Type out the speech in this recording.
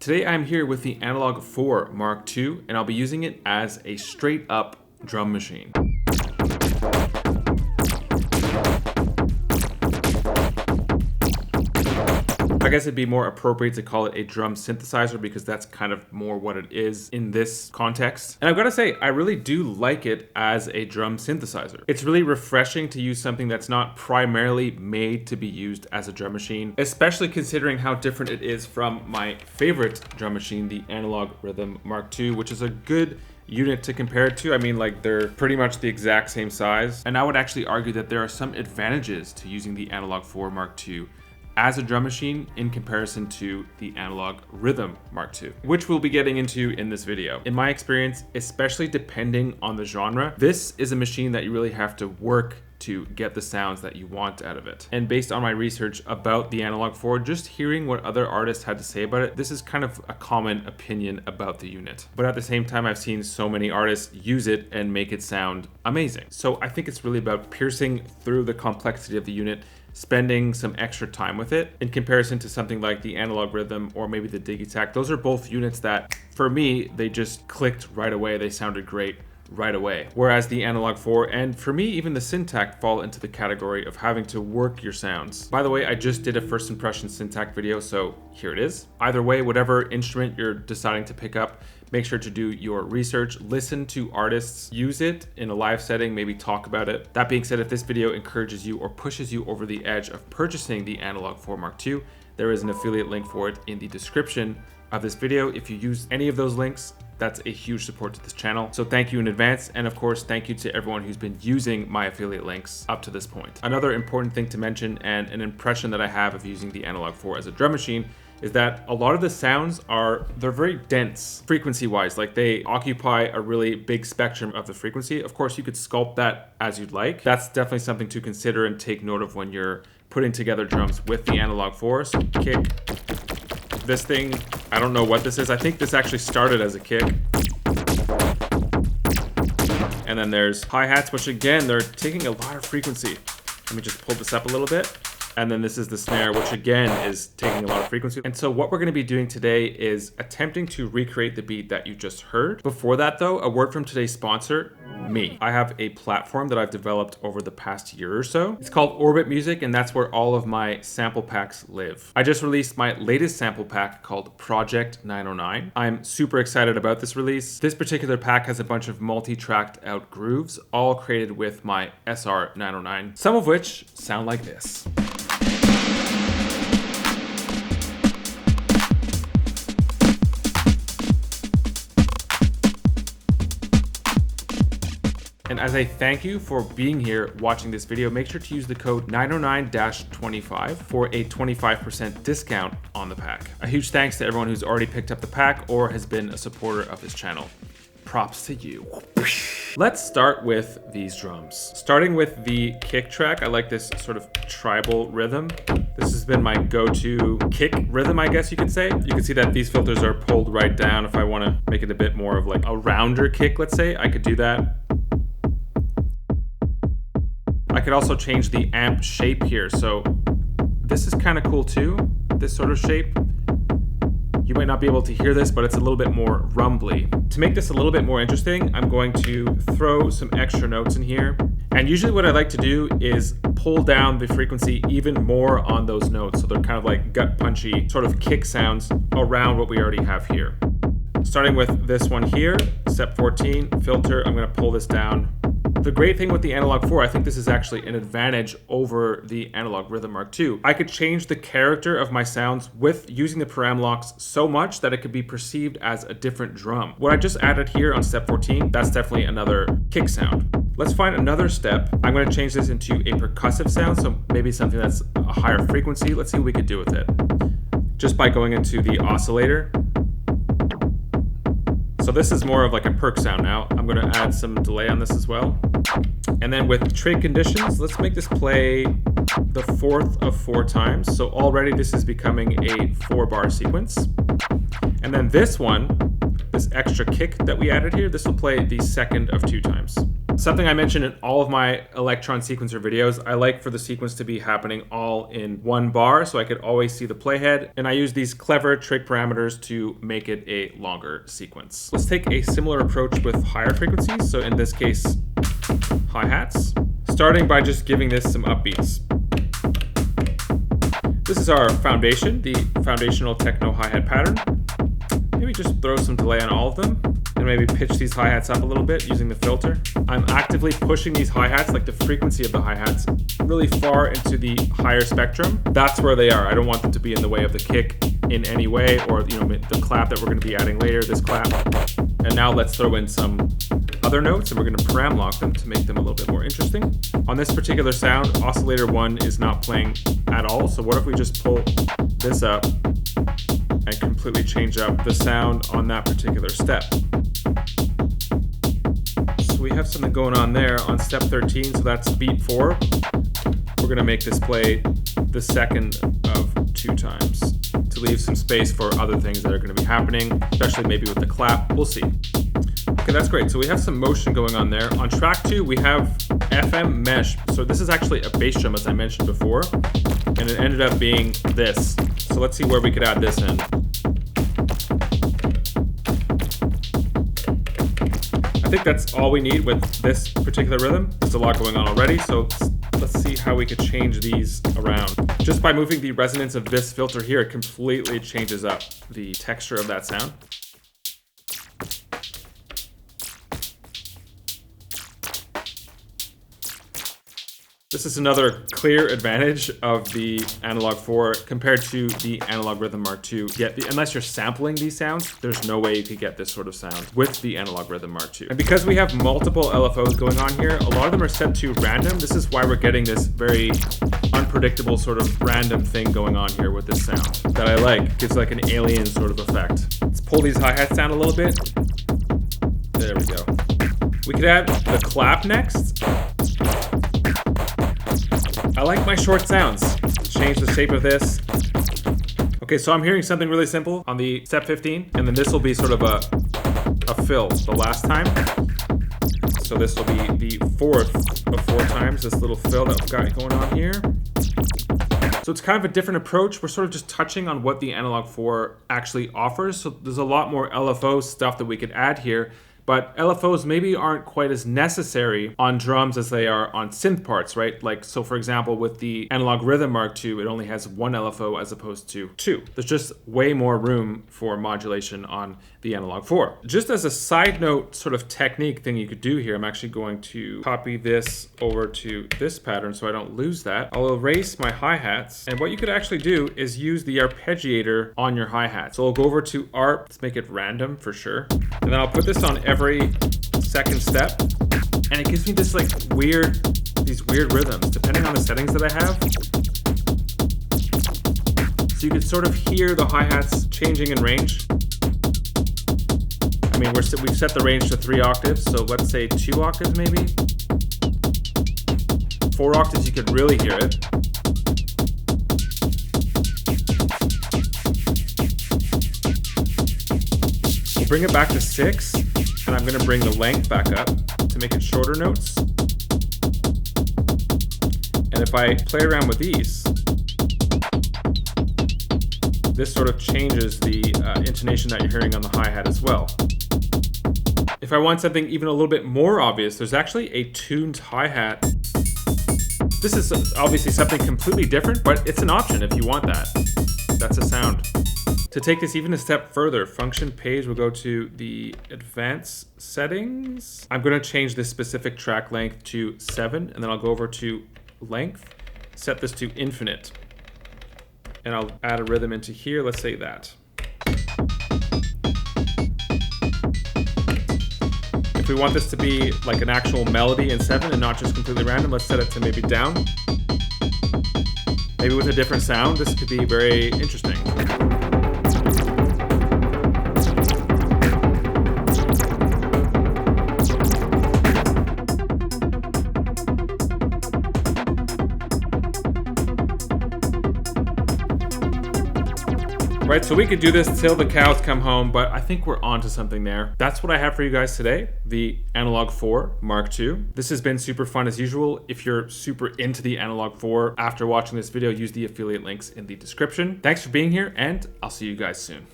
Today I'm here with the Analog Four MKII, and I'll be using it as a straight up drum machine. I guess it'd be more appropriate to call it a drum synthesizer because that's kind of more what it is in this context. And I've got to say, I really do like it as a drum synthesizer. It's really refreshing to use something that's not primarily made to be used as a drum machine, especially considering how different it is from my favorite drum machine, the Analog Rhythm Mark II, which is a good unit to compare it to. I mean, like, they're pretty much the exact same size. And I would actually argue that there are some advantages to using the Analog Four Mark II as a drum machine in comparison to the Analog Rhythm Mark II, which we'll be getting into in this video. In my experience, especially depending on the genre, this is a machine that you really have to work to get the sounds that you want out of it. And based on my research about the Analog Four, just hearing what other artists had to say about it, this is kind of a common opinion about the unit. But at the same time, I've seen so many artists use it and make it sound amazing. So I think it's really about piercing through the complexity of the unit, spending some extra time with it in comparison to something like the Analog Rhythm or maybe the Digitac. Those are both units that, for me, they just clicked right away. They sounded great right away. Whereas the Analog Four, and for me, even the Syntac, fall into the category of having to work your sounds. By the way, I just did a first impression Syntac video, so here it is. Either way, whatever instrument you're deciding to pick up, make sure to do your research, listen to artists use it in a live setting, maybe talk about it. That being said, if this video encourages you or pushes you over the edge of purchasing the Analog Four Mark II, there is an affiliate link for it in the description of this video. If you use any of those links, that's a huge support to this channel. So thank you in advance. And of course, thank you to everyone who's been using my affiliate links up to this point. Another important thing to mention, and an impression that I have of using the Analog Four as a drum machine, is that a lot of the sounds they're very dense frequency wise. Like, they occupy a really big spectrum of the frequency. Of course, you could sculpt that as you'd like. That's definitely something to consider and take note of when you're putting together drums with the Analog Four. So kick. This thing, I don't know what this is. I think this actually started as a kick. And then there's hi-hats, which again, they're taking a lot of frequency. Let me just pull this up a little bit. And then this is the snare, which again is taking a lot of frequency. And so what we're going to be doing today is attempting to recreate the beat that you just heard. Before that though, a word from today's sponsor, me. I have a platform that I've developed over the past year or so. It's called Orbit Music, and that's where all of my sample packs live. I just released my latest sample pack called Project 909. I'm super excited about this release. This particular pack has a bunch of multi-tracked out grooves, all created with my SR 909, some of which sound like this. And as a thank you for being here watching this video, make sure to use the code 909-25 for a 25% discount on the pack. A huge thanks to everyone who's already picked up the pack or has been a supporter of this channel. Props to you. Let's start with these drums. Starting with the kick track, I like this sort of tribal rhythm. This has been my go-to kick rhythm, I guess you could say. You can see that these filters are pulled right down. If I want to make it a bit more of like a rounder kick, let's say, I could do that. I could also change the amp shape here. So this is kind of cool too, this sort of shape. You might not be able to hear this, but it's a little bit more rumbly. To make this a little bit more interesting, I'm going to throw some extra notes in here. And usually what I like to do is pull down the frequency even more on those notes. So they're kind of like gut punchy sort of kick sounds around what we already have here. Starting with this one here, step 14, filter, I'm gonna pull this down. The great thing with the Analog Four, I think this is actually an advantage over the Analog Rhythm Mark II. I could change the character of my sounds with using the param locks so much that it could be perceived as a different drum. What I just added here on step 14, that's definitely another kick sound. Let's find another step. I'm going to change this into a percussive sound, so maybe something that's a higher frequency. Let's see what we could do with it. Just by going into the oscillator. So this is more of like a perk sound now. I'm going to add some delay on this as well. And then with trig conditions, let's make this play the 4th of 4 times. So already this is becoming a 4-bar sequence. And then this one, this extra kick that we added here, this will play the 2nd of 2 times. Something I mentioned in all of my Elektron sequencer videos, I like for the sequence to be happening all in one bar so I could always see the playhead, and I use these clever trig parameters to make it a longer sequence. Let's take a similar approach with higher frequencies, so in this case, hi-hats, starting by just giving this some upbeats. This is our foundation, the foundational techno hi-hat pattern. Maybe just throw some delay on all of them and maybe pitch these hi-hats up a little bit using the filter. I'm actively pushing these hi-hats, like the frequency of the hi-hats, really far into the higher spectrum. That's where they are. I don't want them to be in the way of the kick in any way, or the clap that we're going to be adding later, this clap. And now let's throw in some other notes, and we're going to param lock them to make them a little bit more interesting. On this particular sound, oscillator 1 is not playing at all, so what if we just pull this up and completely change up the sound on that particular step? So we have something going on there on step 13, so that's beat 4. We're going to make this play the second of 2 times to leave some space for other things that are going to be happening, especially maybe with the clap. We'll see. Okay, that's great. So we have some motion going on there. On track 2, we have FM mesh. So this is actually a bass drum, as I mentioned before, and it ended up being this. So let's see where we could add this in. I think that's all we need with this particular rhythm. There's a lot going on already, so let's see how we could change these around. Just by moving the resonance of this filter here, it completely changes up the texture of that sound. This is another clear advantage of the Analog 4 compared to the Analog Rhythm Mark II. Unless you're sampling these sounds, there's no way you could get this sort of sound with the Analog Rhythm Mark II. And because we have multiple LFOs going on here, a lot of them are set to random. This is why we're getting this very unpredictable sort of random thing going on here with this sound that I like. It gives like an alien sort of effect. Let's pull these hi-hats down a little bit. There we go. We could add the clap next. I like my short sounds. Change the shape of this. Okay, so I'm hearing something really simple on the step 15, and then this will be sort of a fill the last time. So this will be the fourth of 4 times, this little fill that we've got going on here. So it's kind of a different approach. We're sort of just touching on what the Analog 4 actually offers. So there's a lot more LFO stuff that we could add here. But LFOs maybe aren't quite as necessary on drums as they are on synth parts, right? Like, so for example, with the Analog Rhythm Mark II, it only has 1 LFO as opposed to 2. There's just way more room for modulation on the Analog 4. Just as a side note sort of technique thing you could do here, I'm actually going to copy this over to this pattern so I don't lose that. I'll erase my hi-hats, and what you could actually do is use the arpeggiator on your hi-hat. So I'll go over to ARP, let's make it random for sure, and then I'll put this on every second step, and it gives me this like these weird rhythms depending on the settings that I have. So you can sort of hear the hi-hats changing in range. I mean, we've set the range to 3 octaves, so let's say 2 octaves maybe. 4 octaves, you could really hear it. We'll bring it back to 6, and I'm going to bring the length back up to make it shorter notes. And if I play around with these, this sort of changes the intonation that you're hearing on the hi-hat as well. If I want something even a little bit more obvious, there's actually a tuned hi-hat. This is obviously something completely different, but it's an option if you want that. That's a sound. To take this even a step further, function page, we'll go to the advanced settings. I'm going to change this specific track length to 7, and then I'll go over to length, set this to infinite. And I'll add a rhythm into here, let's say that. If we want this to be like an actual melody in 7 and not just completely random, let's set it to maybe down. Maybe with a different sound, this could be very interesting. right? So we could do this till the cows come home, but I think we're onto something there. That's what I have for you guys today, the Analog 4 Mark II. This has been super fun as usual. If you're super into the Analog 4 after watching this video, use the affiliate links in the description. Thanks for being here, and I'll see you guys soon.